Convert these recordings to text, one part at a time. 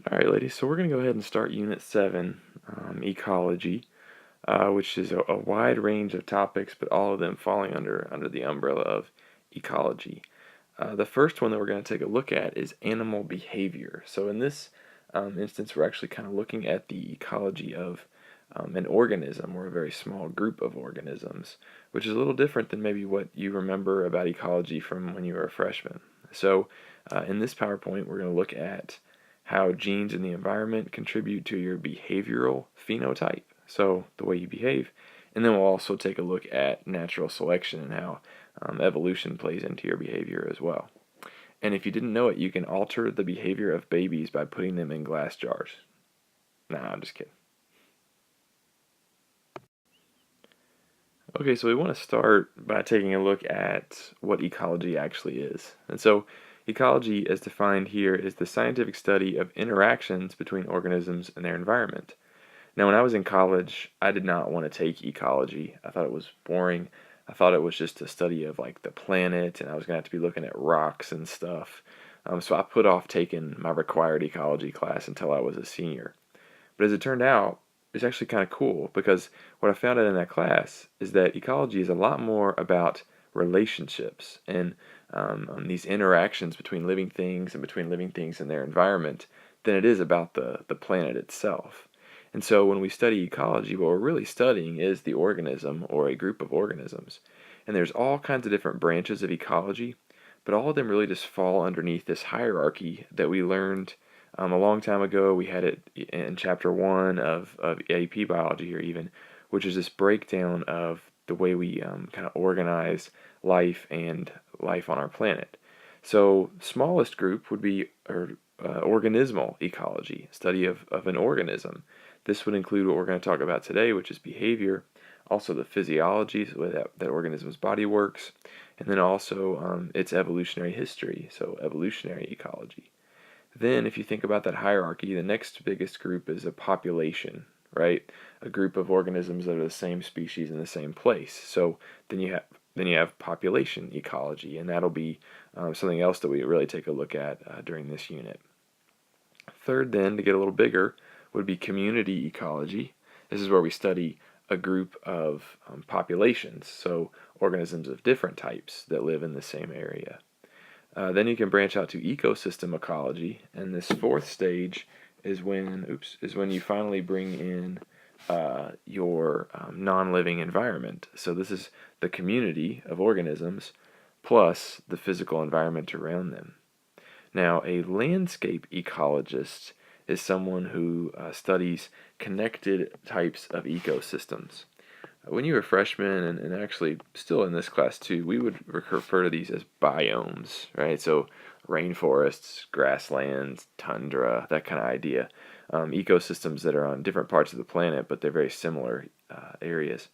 Alright, ladies, so we're going to go ahead and start Unit 7, Ecology, which is a wide range of topics, but all of them falling under the umbrella of ecology. The first one that we're going to take a look at is animal behavior. So in this instance, we're actually kind of looking at the ecology of an organism or a very small group of organisms, which is a little different than maybe what you remember about ecology from when you were a freshman. So in this PowerPoint, we're going to look at how genes in the environment contribute to your behavioral phenotype, so the way you behave, and then we'll also take a look at natural selection and how evolution plays into your behavior as well. And if you didn't know it, you can alter the behavior of babies by putting them in glass jars. Nah, I'm just kidding. Okay, so we want to start by taking a look at what ecology actually is. And so ecology, as defined here, is the scientific study of interactions between organisms and their environment. Now, when I was in college, I did not want to take ecology. I thought it was boring. I thought it was just a study of like the planet, and I was going to have to be looking at rocks and stuff. So I put off taking my required ecology class until I was a senior. But as it turned out, it's actually kind of cool because what I found out in that class is that ecology is a lot more about relationships and these interactions between living things and between living things and their environment than it is about the planet itself. And so when we study ecology, what we're really studying is the organism or a group of organisms. And there's all kinds of different branches of ecology, but all of them really just fall underneath this hierarchy that we learned a long time ago. We had it in chapter 1 of AP biology here even, which is this breakdown of the way we kind of organize life and life on our planet. So smallest group would be organismal ecology, study of an organism. This would include what we're going to talk about today, which is behavior, also the physiology, so that organism's body works, and then also its evolutionary history, so evolutionary ecology. Then, if you think about that hierarchy, the next biggest group is a population, right? A group of organisms that are the same species in the same place. So then you have population ecology, and that'll be something else that we really take a look at during this unit. Third, then, to get a little bigger, would be community ecology. This is where we study a group of populations, so organisms of different types that live in the same area. Then you can branch out to ecosystem ecology, and this fourth stage is when you finally bring in your non-living environment. So this is the community of organisms plus the physical environment around them. Now, a landscape ecologist is someone who studies connected types of ecosystems. When you were a freshman, and actually still in this class too, we would refer to these as biomes, right? So rainforests, grasslands, tundra, that kind of idea. Ecosystems that are on different parts of the planet, but they're very similar areas.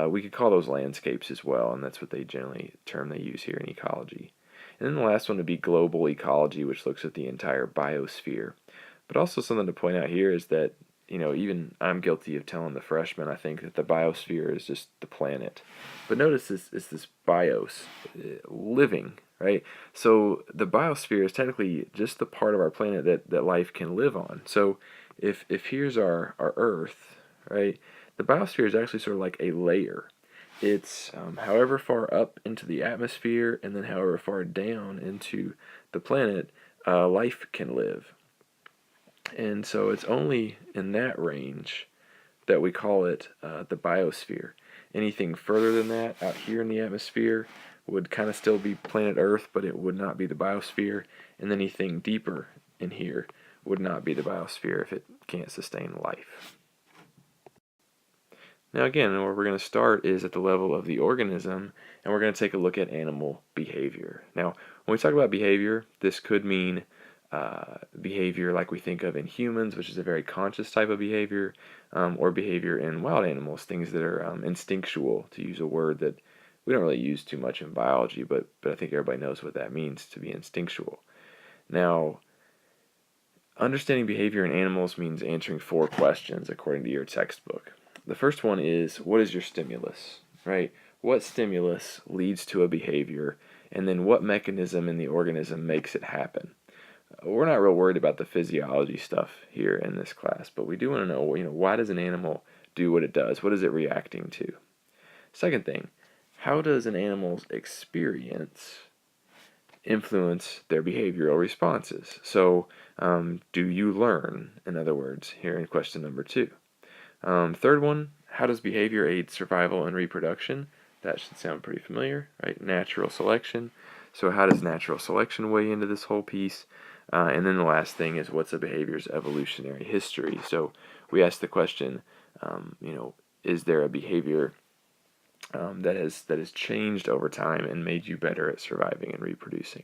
We could call those landscapes as well, and that's what they term they use here in ecology. And then the last one would be global ecology, which looks at the entire biosphere. But also something to point out here is that, even I'm guilty of telling the freshmen I think that the biosphere is just the planet. But notice this bios, living, right? So the biosphere is technically just the part of our planet that life can live on. So if here's our Earth, right, the biosphere is actually sort of like a layer. It's however far up into the atmosphere and then however far down into the planet life can live. And so it's only in that range that we call it the biosphere. Anything further than that out here in the atmosphere would kind of still be planet Earth, but it would not be the biosphere. And anything deeper in here would not be the biosphere if it can't sustain life. Now again, where we're going to start is at the level of the organism, and we're going to take a look at animal behavior. Now, when we talk about behavior, this could mean behavior like we think of in humans, which is a very conscious type of behavior, or behavior in wild animals, things that are instinctual, to use a word that we don't really use too much in biology, but I think everybody knows what that means, to be instinctual. Now, understanding behavior in animals means answering 4 questions according to your textbook. The first one is, what is your stimulus, right? What stimulus leads to a behavior, and then what mechanism in the organism makes it happen? we're not real worried about the physiology stuff here in this class, but we do want to know, why does an animal do what it does? What is it reacting to? Second thing, how does an animal's experience influence their behavioral responses? So, do you learn, in other words, here in question number 2? Third one, how does behavior aid survival and reproduction? That should sound pretty familiar, right? Natural selection. So how does natural selection weigh into this whole piece? And then the last thing is, what's a behavior's evolutionary history? So we asked the question, is there a behavior that has changed over time and made you better at surviving and reproducing?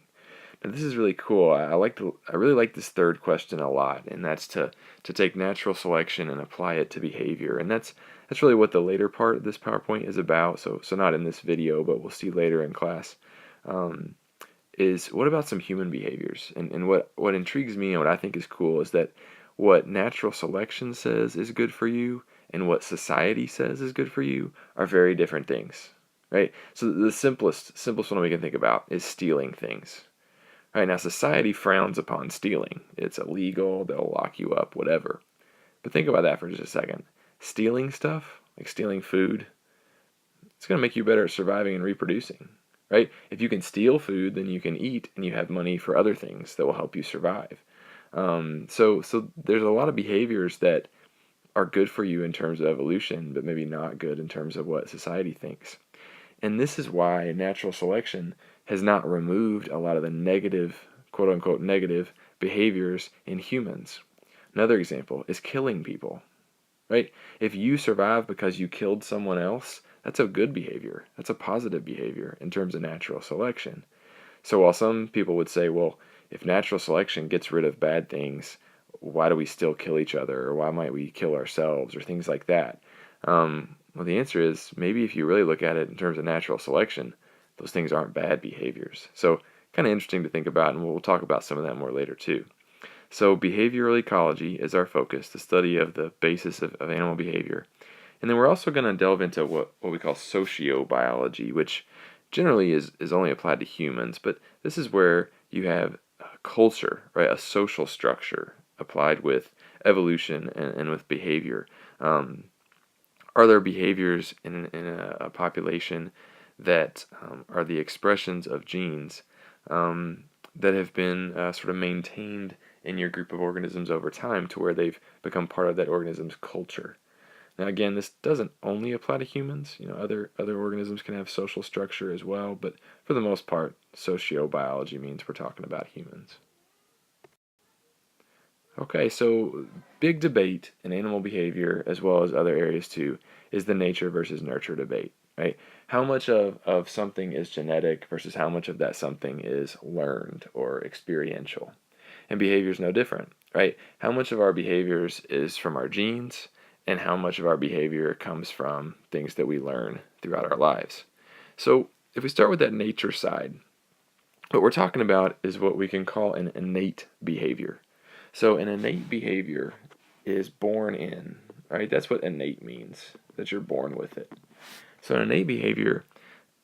Now, this is really cool. I really like this third question a lot, and that's to take natural selection and apply it to behavior. And that's really what the later part of this PowerPoint is about. So not in this video, but we'll see later in class. Is what about some human behaviors? And what intrigues me and what I think is cool is that what natural selection says is good for you and what society says is good for you are very different things, right? So the simplest one we can think about is stealing things. Right, now society frowns upon stealing. It's illegal, they'll lock you up, whatever. But think about that for just a second. Stealing stuff, like stealing food, it's going to make you better at surviving and reproducing, right? If you can steal food, then you can eat and you have money for other things that will help you survive. So there's a lot of behaviors that are good for you in terms of evolution, but maybe not good in terms of what society thinks. And this is why natural selection has not removed a lot of the negative, quote-unquote negative, behaviors in humans. Another example is killing people, right? If you survive because you killed someone else, that's a good behavior. That's a positive behavior in terms of natural selection. So while some people would say, well, if natural selection gets rid of bad things, why do we still kill each other? Or why might we kill ourselves? Or things like that. Well, the answer is maybe if you really look at it in terms of natural selection, those things aren't bad behaviors. So kind of interesting to think about, and we'll talk about some of that more later too. So behavioral ecology is our focus, the study of the basis of animal behavior. And then we're also going to delve into what we call sociobiology, which generally is only applied to humans, but this is where you have culture, right, a social structure applied with evolution and with behavior. Are there behaviors in a population that are the expressions of genes that have been sort of maintained in your group of organisms over time to where they've become part of that organism's culture? Now, again, this doesn't only apply to humans. Other organisms can have social structure as well, but for the most part, sociobiology means we're talking about humans. Okay, so big debate in animal behavior, as well as other areas too, is the nature versus nurture debate, right? How much of something is genetic versus how much of that something is learned or experiential? And behavior is no different, right? How much of our behaviors is from our genes, and how much of our behavior comes from things that we learn throughout our lives? So if we start with that nature side, what we're talking about is what we can call an innate behavior. So an innate behavior is born in, right? That's what innate means, that you're born with it. So an innate behavior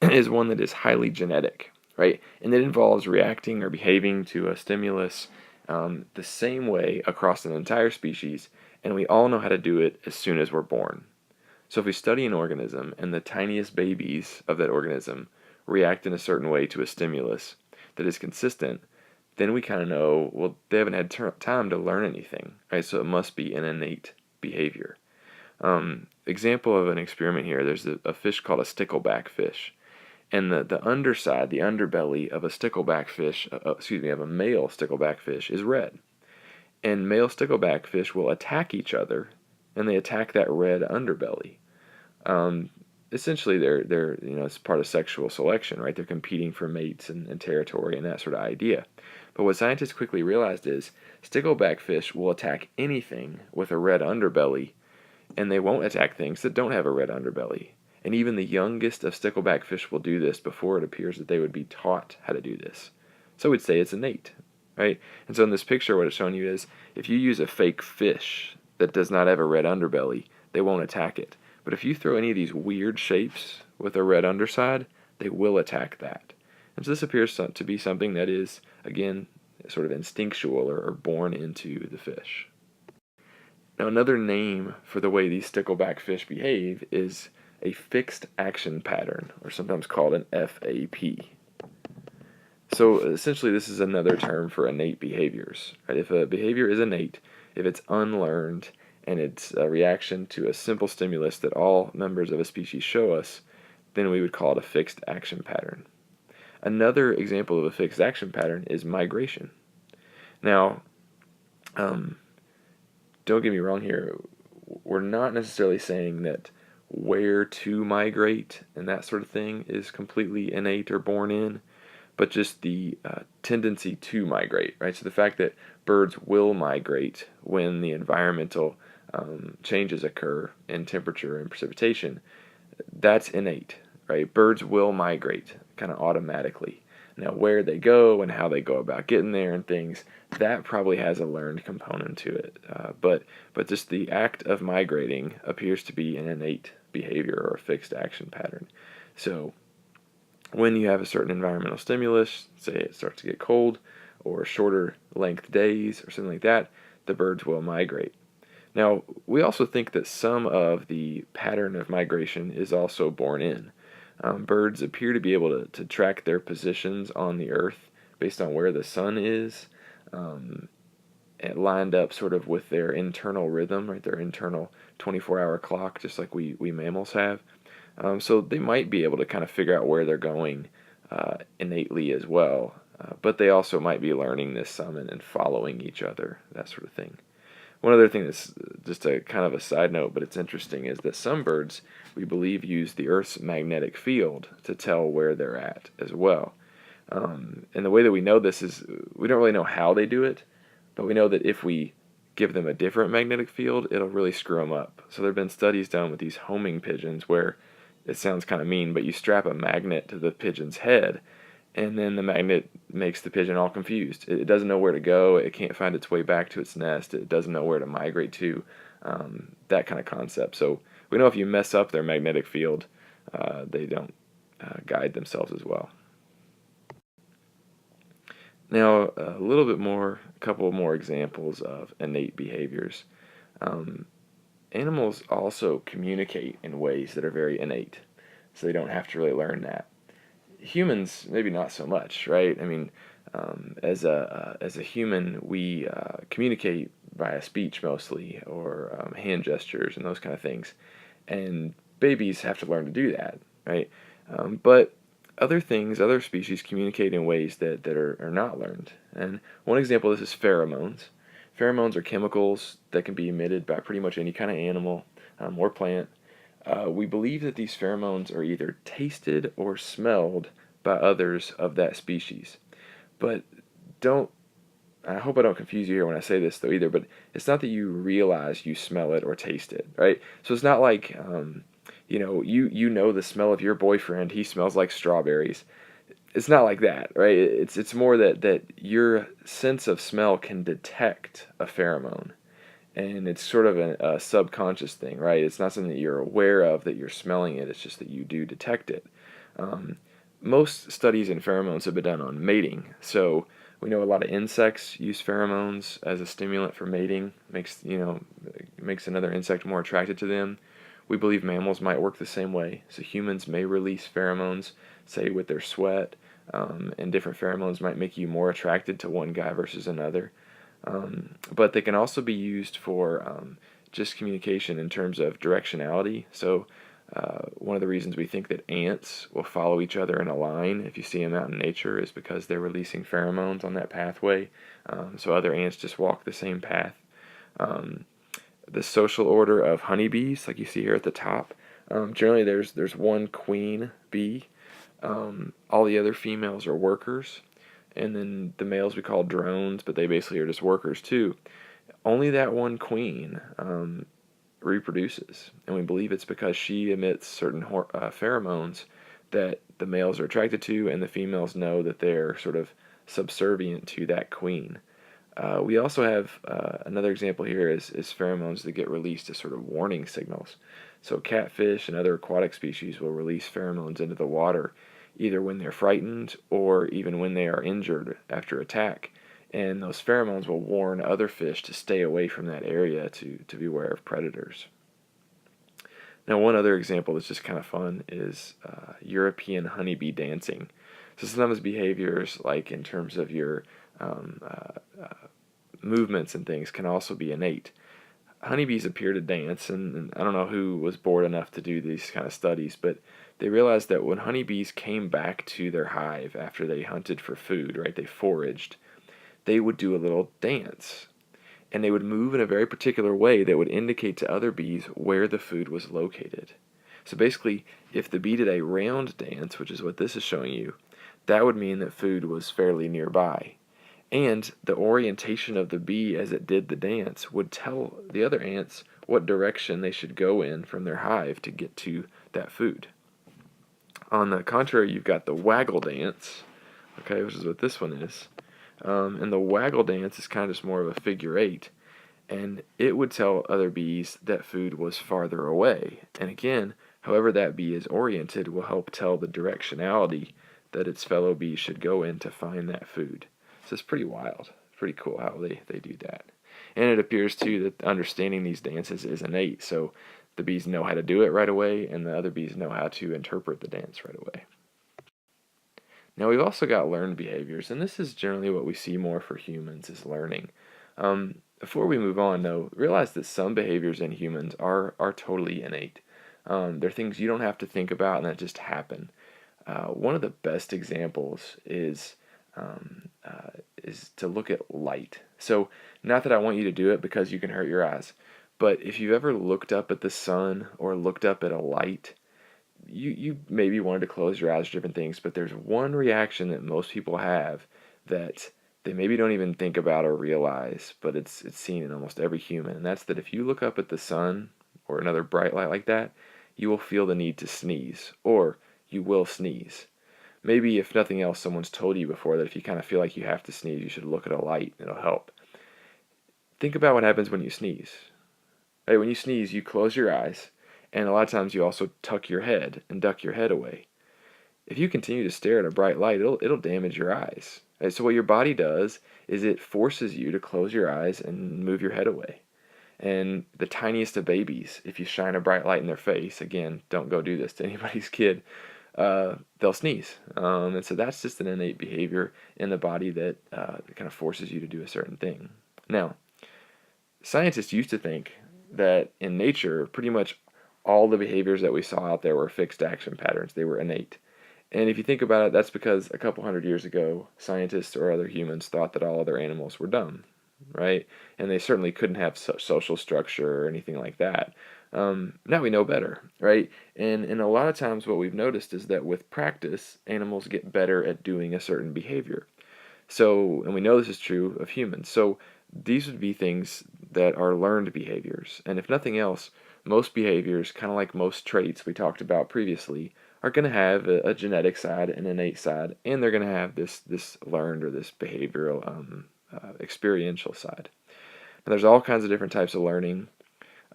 is one that is highly genetic, right? And it involves reacting or behaving to a stimulus the same way across an entire species, and we all know how to do it as soon as we're born. So if we study an organism and the tiniest babies of that organism react in a certain way to a stimulus that is consistent, then we kind of know, well, they haven't had time to learn anything, right? So it must be an innate behavior. Example of an experiment here, there's a fish called a stickleback fish. And the underside, the underbelly of a stickleback fish, of a male stickleback fish is red. And male stickleback fish will attack each other, and they attack that red underbelly. Essentially, they're it's part of sexual selection, right? They're competing for mates and territory and that sort of idea. But what scientists quickly realized is stickleback fish will attack anything with a red underbelly, and they won't attack things that don't have a red underbelly. And even the youngest of stickleback fish will do this before it appears that they would be taught how to do this. So we'd say it's innate, right? And so in this picture, what it's showing you is if you use a fake fish that does not have a red underbelly, they won't attack it. But if you throw any of these weird shapes with a red underside, they will attack that. And so this appears to be something that is, again, sort of instinctual or born into the fish. Now, another name for the way these stickleback fish behave is a fixed action pattern, or sometimes called an FAP. So essentially, this is another term for innate behaviors. Right? If a behavior is innate, if it's unlearned, and it's a reaction to a simple stimulus that all members of a species show us, then we would call it a fixed action pattern. Another example of a fixed action pattern is migration. Now, don't get me wrong here, we're not necessarily saying that where to migrate and that sort of thing is completely innate or born in, but just the tendency to migrate, right? So the fact that birds will migrate when the environmental changes occur in temperature and precipitation, that's innate, right? Birds will migrate kind of automatically. Now, where they go and how they go about getting there and things, that probably has a learned component to it. But just the act of migrating appears to be an innate behavior or a fixed action pattern. So when you have a certain environmental stimulus, say it starts to get cold or shorter length days or something like that, the birds will migrate. Now, we also think that some of the pattern of migration is also born in. Birds appear to be able to track their positions on the earth based on where the sun is, and lined up sort of with their internal rhythm, right? Their internal 24-hour clock, just like we mammals have. So they might be able to kind of figure out where they're going innately as well, but they also might be learning this some and following each other, that sort of thing. One other thing that's just a kind of a side note, but it's interesting, is that some birds, we believe, use the Earth's magnetic field to tell where they're at as well. And the way that we know this is, we don't really know how they do it, but we know that if we give them a different magnetic field, it'll really screw them up. So there have been studies done with these homing pigeons where, it sounds kind of mean, but you strap a magnet to the pigeon's head, and then the magnet makes the pigeon all confused. It doesn't know where to go. It can't find its way back to its nest. It doesn't know where to migrate to, that kind of concept. So we know if you mess up their magnetic field, they don't guide themselves as well. Now, a little bit more, a couple more examples of innate behaviors. Animals also communicate in ways that are very innate, so they don't have to really learn that. Humans, maybe not so much, right? I mean, as a human, we communicate via speech mostly, or hand gestures and those kind of things, and babies have to learn to do that, right? But other species communicate in ways that are not learned. And one example of this is pheromones. Pheromones are chemicals that can be emitted by pretty much any kind of animal or plant. We believe that these pheromones are either tasted or smelled by others of that species. But I hope I don't confuse you here when I say this though either, but it's not that you realize you smell it or taste it, right? So it's not like, you know the smell of your boyfriend, he smells like strawberries. It's not like that, right? It's more that your sense of smell can detect a pheromone. And it's sort of a subconscious thing, right? It's not something that you're aware of that you're smelling it. It's just that you do detect it. Most studies in pheromones have been done on mating. So we know a lot of insects use pheromones as a stimulant for mating. Makes another insect more attracted to them. We believe mammals might work the same way. So humans may release pheromones, say with their sweat, and different pheromones might make you more attracted to one guy versus another. But they can also be used for just communication in terms of directionality. So one of the reasons we think that ants will follow each other in a line if you see them out in nature is because they're releasing pheromones on that pathway. So other ants just walk the same path. The social order of honeybees, like you see here at the top, generally there's one queen bee. All the other females are workers. And then the males we call drones, but they basically are just workers too. Only that one queen reproduces, and we believe it's because she emits certain pheromones that the males are attracted to, and the females know that they're sort of subservient to that queen. We also have another example here is pheromones that get released as sort of warning signals. So catfish and other aquatic species will release pheromones into the water either when they're frightened or even when they are injured after attack. and those pheromones will warn other fish to stay away from that area to beware of predators. Now, one other example that's just kind of fun is European honeybee dancing. So some of those behaviors, like in terms of your um, movements and things, can also be innate. Honeybees appear to dance, and I don't know who was bored enough to do these kind of studies, but they realized that when honeybees came back to their hive after they hunted for food, right, they foraged, they would do a little dance. And they would move in a very particular way that would indicate to other bees where the food was located. So basically, if the bee did a round dance, which is what this is showing you, that would mean that food was fairly nearby. And the orientation of the bee as it did the dance would tell the other ants what direction they should go in from their hive to get to that food. On the contrary, you've got the waggle dance, okay, which is what this one is. And the waggle dance is kind of just more of a figure eight. And it would tell other bees that food was farther away. And again, however that bee is oriented will help tell the directionality that its fellow bees should go in to find that food. So it's pretty wild. It's pretty cool how they do that. And it appears, too, that understanding these dances is innate. So the bees know how to do it right away, and the other bees know how to interpret the dance right away. Now we've also got learned behaviors, and this is generally what we see more for humans is learning. Before we move on, though, realize that some behaviors in humans are totally innate. They're things you don't have to think about and that just happen. One of the best examples is to look at light. So, not that I want you to do it because you can hurt your eyes, but if you've ever looked up at the sun or looked up at a light, you maybe wanted to close your eyes to different things, but there's one reaction that most people have that they maybe don't even think about or realize, but it's seen in almost every human, and that's that if you look up at the sun or another bright light like that, you will feel the need to sneeze, or you will sneeze. Maybe if nothing else, someone's told you before that if you kind of feel like you have to sneeze, you should look at a light, and it'll help. Think about what happens when you sneeze. Right, when you sneeze, you close your eyes, and a lot of times you also tuck your head and duck your head away. If you continue to stare at a bright light, it'll damage your eyes. Right? So what your body does is it forces you to close your eyes and move your head away. And the tiniest of babies, if you shine a bright light in their face, again, don't go do this to anybody's kid, they'll sneeze. And so that's just an innate behavior in the body that kind of forces you to do a certain thing. Now, scientists used to think that in nature, pretty much all the behaviors that we saw out there were fixed action patterns. They were innate. And if you think about it, that's because a couple hundred years ago, scientists or other humans thought that all other animals were dumb, right? And they certainly couldn't have such social structure or anything like that. Now we know better, right? And a lot of times what we've noticed is that with practice, animals get better at doing a certain behavior. So, and we know this is true of humans. So these would be things that are learned behaviors. And if nothing else, most behaviors, kind of like most traits we talked about previously, are going to have a genetic side, an innate side, and they're going to have this learned or this behavioral experiential side. And there's all kinds of different types of learning.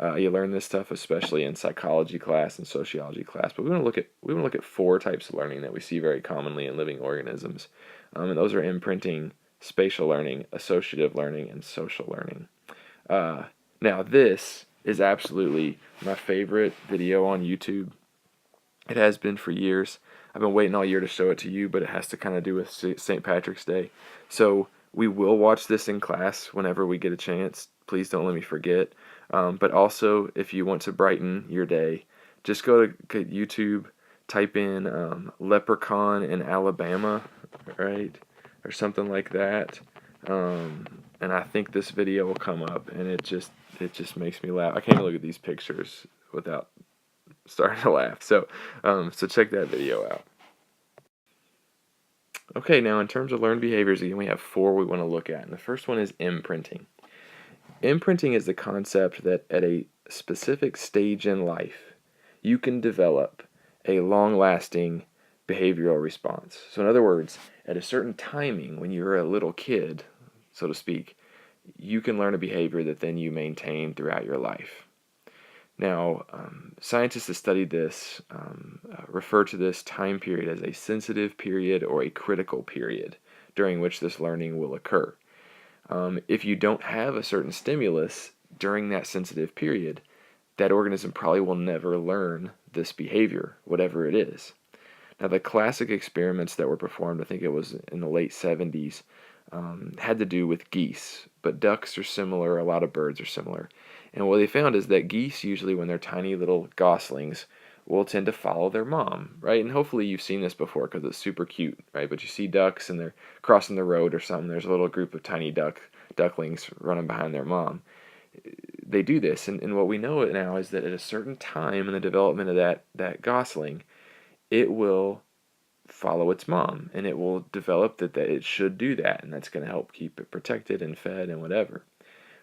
You learn this stuff especially in psychology class and sociology class. But we want to look at four types of learning that we see very commonly in living organisms, and those are imprinting, spatial learning, associative learning, and social learning. Now this is absolutely my favorite video on YouTube. It has been for years. I've been waiting all year to show it to you, but it has to kind of do with St. Patrick's Day. So we will watch this in class whenever we get a chance. Please don't let me forget. But also, if you want to brighten your day, just go to YouTube, type in leprechaun in Alabama, right? Or something like that. And I think this video will come up, and it just makes me laugh. I can't even look at these pictures without starting to laugh. So check that video out. Okay, now in terms of learned behaviors, again, we have four we want to look at. And the first one is imprinting. Imprinting is the concept that at a specific stage in life, you can develop a long-lasting behavioral response. So in other words, at a certain timing, when you're a little kid, so to speak, you can learn a behavior that then you maintain throughout your life. Now, scientists that studied this refer to this time period as a sensitive period or a critical period during which this learning will occur. If you don't have a certain stimulus during that sensitive period, that organism probably will never learn this behavior, whatever it is. Now, the classic experiments that were performed, I think it was in the late 70s, had to do with geese, but ducks are similar, a lot of birds are similar. And what they found is that geese, usually when they're tiny little goslings, will tend to follow their mom, right? And hopefully you've seen this before because it's super cute, right? But you see ducks and they're crossing the road or something, there's a little group of tiny ducklings running behind their mom. They do this, and what we know now is that at a certain time in the development of that gosling, it will follow its mom, and it will develop that it should do that, and that's going to help keep it protected and fed and whatever.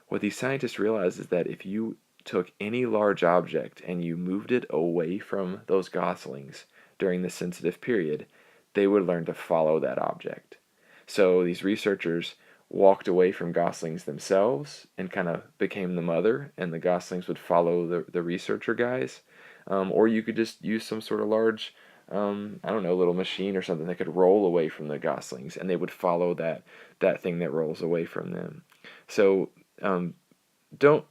What these scientists realize is that if you took any large object and you moved it away from those goslings during the sensitive period, they would learn to follow that object. So these researchers walked away from goslings themselves and kind of became the mother, and the goslings would follow the researcher guys. Or you could just use some sort of large, I don't know, little machine or something that could roll away from the goslings, and they would follow that thing that rolls away from them. So don't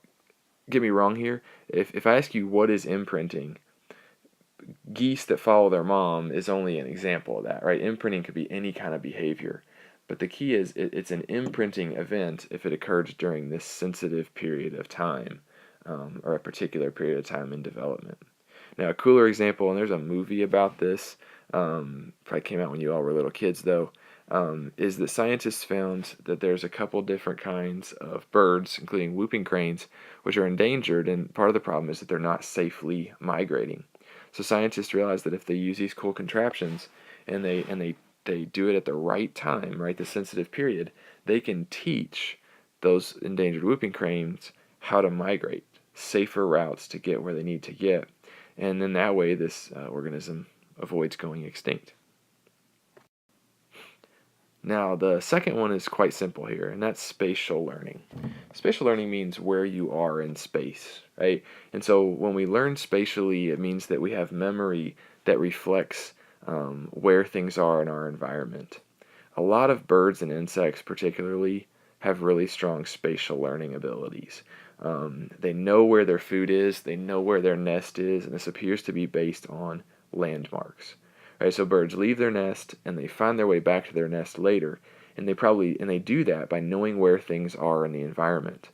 get me wrong here. If I ask you what is imprinting, geese that follow their mom is only an example of that, right? Imprinting could be any kind of behavior. But the key is it's an imprinting event if it occurs during this sensitive period of time, or a particular period of time in development. Now, a cooler example, and there's a movie about this, probably came out when you all were little kids though, is that scientists found that there's a couple different kinds of birds, including whooping cranes, which are endangered, and part of the problem is that they're not safely migrating. So scientists realized that if they use these cool contraptions and they do it at the right time, right, the sensitive period, they can teach those endangered whooping cranes how to migrate, safer routes to get where they need to get. And then that way this organism avoids going extinct. Now, the second one is quite simple here, and that's spatial learning. Spatial learning means where you are in space, right? And so when we learn spatially, it means that we have memory that reflects where things are in our environment. A lot of birds and insects, particularly, have really strong spatial learning abilities. They know where their food is, they know where their nest is, and this appears to be based on landmarks. Right, so birds leave their nest and they find their way back to their nest later, and they do that by knowing where things are in the environment.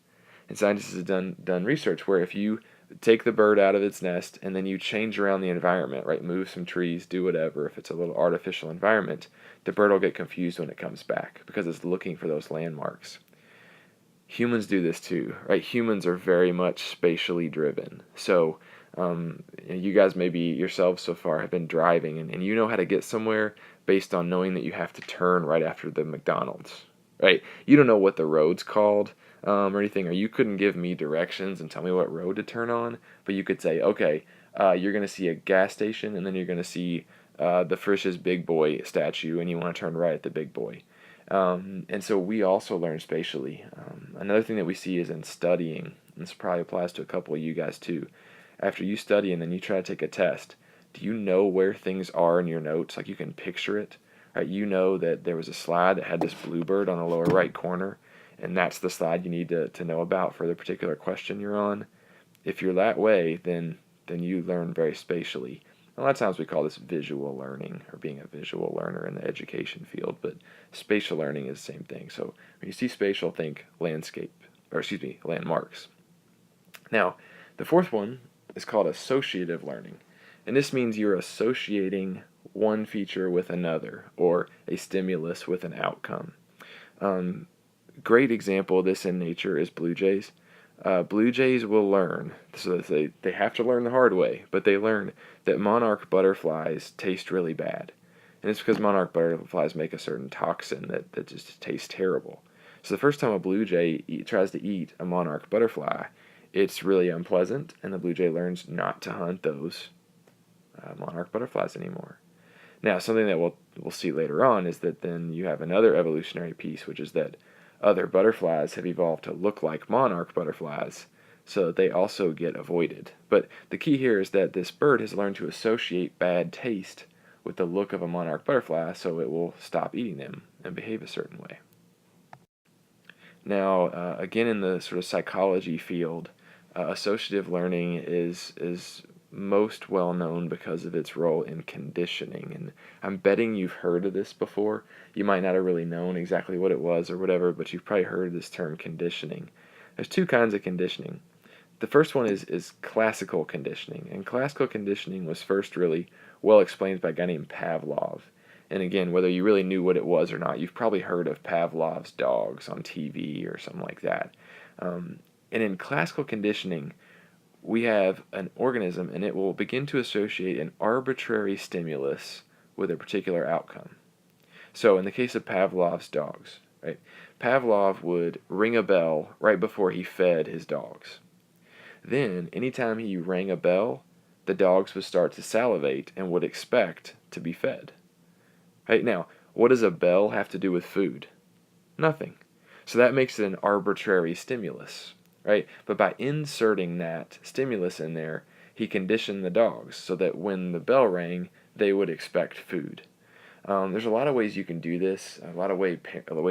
And scientists have done research where if you take the bird out of its nest and then you change around the environment, right, move some trees, do whatever, if it's a little artificial environment, the bird will get confused when it comes back because it's looking for those landmarks. Humans do this too, right? Humans are very much spatially driven. So you guys maybe yourselves so far have been driving, and you know how to get somewhere based on knowing that you have to turn right after the McDonald's, right? You don't know what the road's called or anything, or you couldn't give me directions and tell me what road to turn on, but you could say, okay, you're going to see a gas station, and then you're going to see the Frisch's Big Boy statue, and you want to turn right at the Big Boy. And so we also learn spatially. Another thing that we see is in studying, and this probably applies to a couple of you guys too. After you study and then you try to take a test, do you know where things are in your notes? Like you can picture it, right? You know that there was a slide that had this bluebird on the lower right corner, and that's the slide you need to know about for the particular question you're on. If you're that way, then you learn very spatially. A lot of times we call this visual learning or being a visual learner in the education field, but spatial learning is the same thing. So when you see spatial, think landmarks. Now, the fourth one is called associative learning, and this means you're associating one feature with another or a stimulus with an outcome. Great example of this in nature is blue jays. Blue jays will learn, so they have to learn the hard way, but they learn that monarch butterflies taste really bad. And it's because monarch butterflies make a certain toxin that just tastes terrible. So the first time a blue jay tries to eat a monarch butterfly, it's really unpleasant, and the blue jay learns not to hunt those monarch butterflies anymore. Now, something that we'll see later on is that then you have another evolutionary piece, which is that other butterflies have evolved to look like monarch butterflies, so that they also get avoided. But the key here is that this bird has learned to associate bad taste with the look of a monarch butterfly, so it will stop eating them and behave a certain way. Now, again, in the sort of psychology field, associative learning is most well known because of its role in conditioning. And I'm betting you've heard of this before. You might not have really known exactly what it was or whatever, but you've probably heard this term conditioning. There's two kinds of conditioning. The first one is classical conditioning, and classical conditioning was first really well explained by a guy named Pavlov. And again, whether you really knew what it was or not, you've probably heard of Pavlov's dogs on TV or something like that. And in classical conditioning, we have an organism, and it will begin to associate an arbitrary stimulus with a particular outcome. So in the case of Pavlov's dogs, right, Pavlov would ring a bell right before he fed his dogs. Then, anytime he rang a bell, the dogs would start to salivate and would expect to be fed. Right? Now, what does a bell have to do with food? Nothing. So that makes it an arbitrary stimulus, right? But by inserting that stimulus in there, he conditioned the dogs so that when the bell rang, they would expect food. There's a lot of ways you can do this, a lot of ways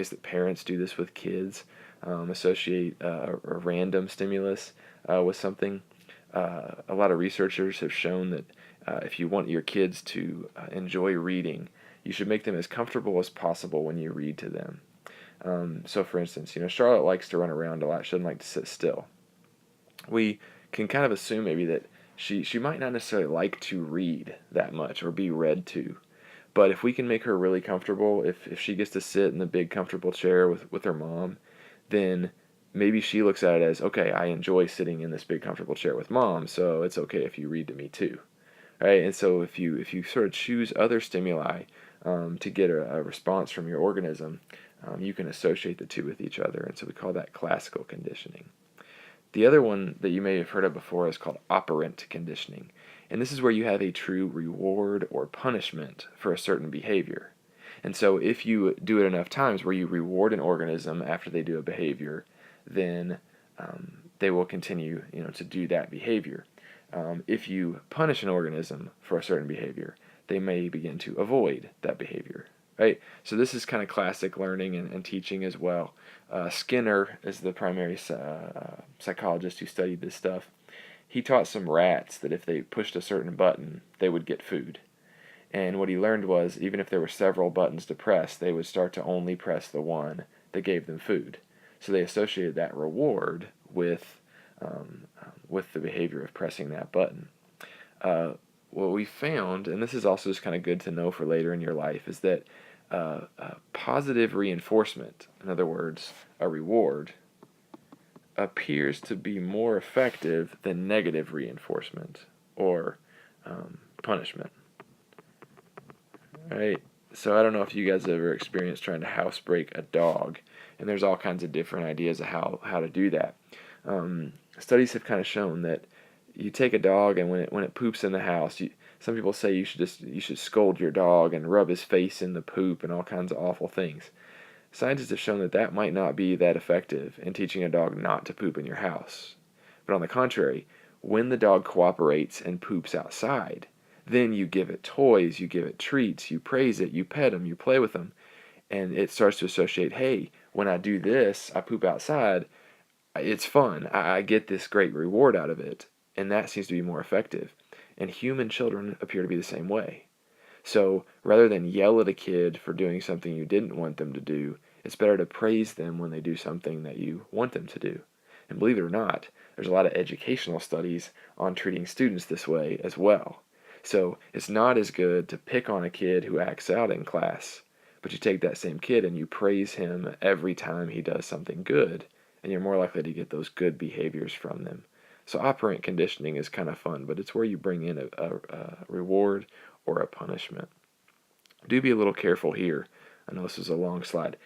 that parents do this with kids, associate a random stimulus with something. A lot of researchers have shown that if you want your kids to enjoy reading, you should make them as comfortable as possible when you read to them. So for instance, Charlotte likes to run around a lot. She doesn't like to sit still. We can kind of assume maybe that she might not necessarily like to read that much or be read to. But if we can make her really comfortable, if she gets to sit in the big comfortable chair with her mom, then maybe she looks at it as, okay, I enjoy sitting in this big comfortable chair with mom, so it's okay if you read to me too. Right? And so if you sort of choose other stimuli to get a response from your organism, you can associate the two with each other, and so we call that classical conditioning. The other one that you may have heard of before is called operant conditioning, and this is where you have a true reward or punishment for a certain behavior. And so if you do it enough times where you reward an organism after they do a behavior, then they will continue to do that behavior. If you punish an organism for a certain behavior, they may begin to avoid that behavior. Right? So this is kind of classic learning and teaching as well. Skinner is the primary psychologist who studied this stuff. He taught some rats that if they pushed a certain button, they would get food. And what he learned was, even if there were several buttons to press, they would start to only press the one that gave them food. So they associated that reward with the behavior of pressing that button. What we found, and this is also just kind of good to know for later in your life, is that positive reinforcement, in other words, a reward, appears to be more effective than negative reinforcement or punishment. Right? So I don't know if you guys have ever experienced trying to housebreak a dog, and there's all kinds of different ideas of how to do that. Studies have kind of shown that you take a dog, and when it poops in the house, some people say you should scold your dog and rub his face in the poop and all kinds of awful things. Scientists have shown that that might not be that effective in teaching a dog not to poop in your house. But on the contrary, when the dog cooperates and poops outside, then you give it toys, you give it treats, you praise it, you pet him, you play with him, and it starts to associate, hey, when I do this, I poop outside, it's fun, I get this great reward out of it, and that seems to be more effective. And human children appear to be the same way. So rather than yell at a kid for doing something you didn't want them to do, it's better to praise them when they do something that you want them to do. And believe it or not, there's a lot of educational studies on treating students this way as well. So it's not as good to pick on a kid who acts out in class, but you take that same kid and you praise him every time he does something good, and you're more likely to get those good behaviors from them. So operant conditioning is kind of fun, but it's where you bring in a reward or a punishment. Do be a little careful here. I know this is a long slide.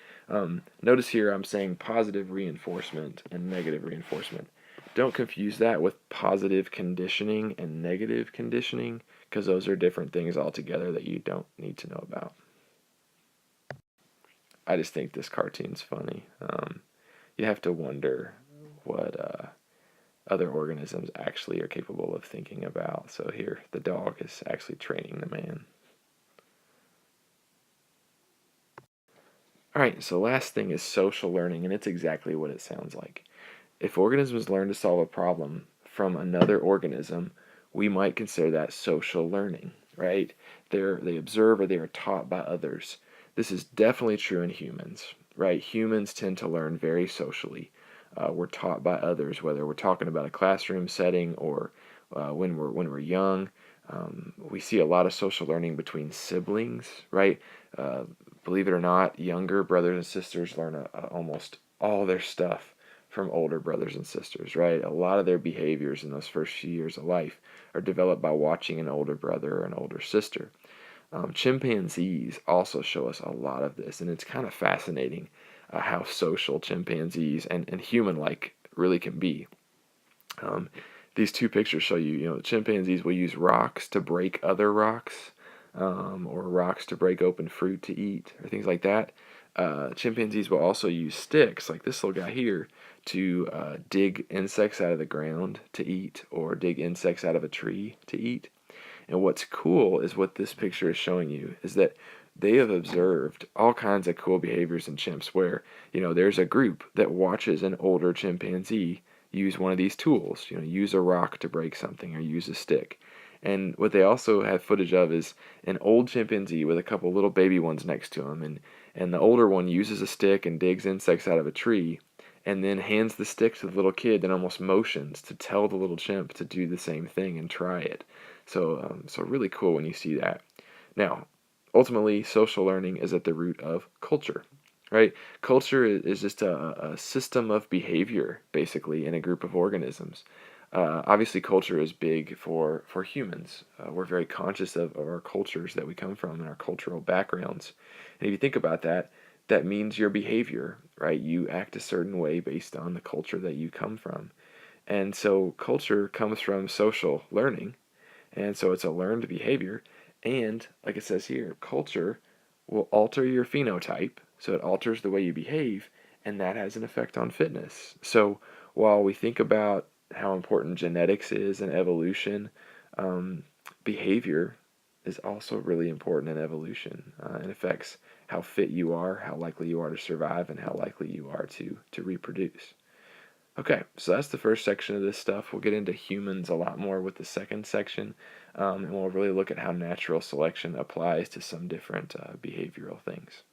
Notice here I'm saying positive reinforcement and negative reinforcement. Don't confuse that with positive conditioning and negative conditioning, because those are different things altogether that you don't need to know about. I just think this cartoon's funny. You have to wonder what other organisms actually are capable of thinking about. So here, the dog is actually training the man. All right, so last thing is social learning, and it's exactly what it sounds like. If organisms learn to solve a problem from another organism, we might consider that social learning, right? They observe or they are taught by others. This is definitely true in humans, right? Humans tend to learn very socially. We're taught by others, whether we're talking about a classroom setting or when we're young. We see a lot of social learning between siblings, right? Uh, Believe it or not, younger brothers and sisters learn almost all their stuff from older brothers and sisters, right? A lot of their behaviors in those first few years of life are developed by watching an older brother or an older sister. Chimpanzees also show us a lot of this, and it's kind of fascinating how social chimpanzees and human-like really can be. Um, these two pictures show you, chimpanzees will use rocks to break other rocks, or rocks to break open fruit to eat, or things like that. Chimpanzees will also use sticks, like this little guy here, to dig insects out of the ground to eat, or dig insects out of a tree to eat. And what's cool is what this picture is showing you is that they have observed all kinds of cool behaviors in chimps where, there's a group that watches an older chimpanzee use one of these tools, use a rock to break something or use a stick. And what they also have footage of is an old chimpanzee with a couple little baby ones next to him, and the older one uses a stick and digs insects out of a tree, and then hands the stick to the little kid and almost motions to tell the little chimp to do the same thing and try it. So really cool when you see that. Now, ultimately, social learning is at the root of culture, right? Culture is just a system of behavior, basically, in a group of organisms. Obviously, culture is big for humans. We're very conscious of our cultures that we come from and our cultural backgrounds. And if you think about that, that means your behavior, right? You act a certain way based on the culture that you come from. And so culture comes from social learning, and so it's a learned behavior. And like it says here, culture will alter your phenotype. So it alters the way you behave, and that has an effect on fitness. So while we think about how important genetics is in evolution, um, behavior is also really important in evolution. It affects how fit you are, how likely you are to survive, and how likely you are to reproduce. Okay, so that's the first section of this stuff. We'll get into humans a lot more with the second section, and we'll really look at how natural selection applies to some different behavioral things.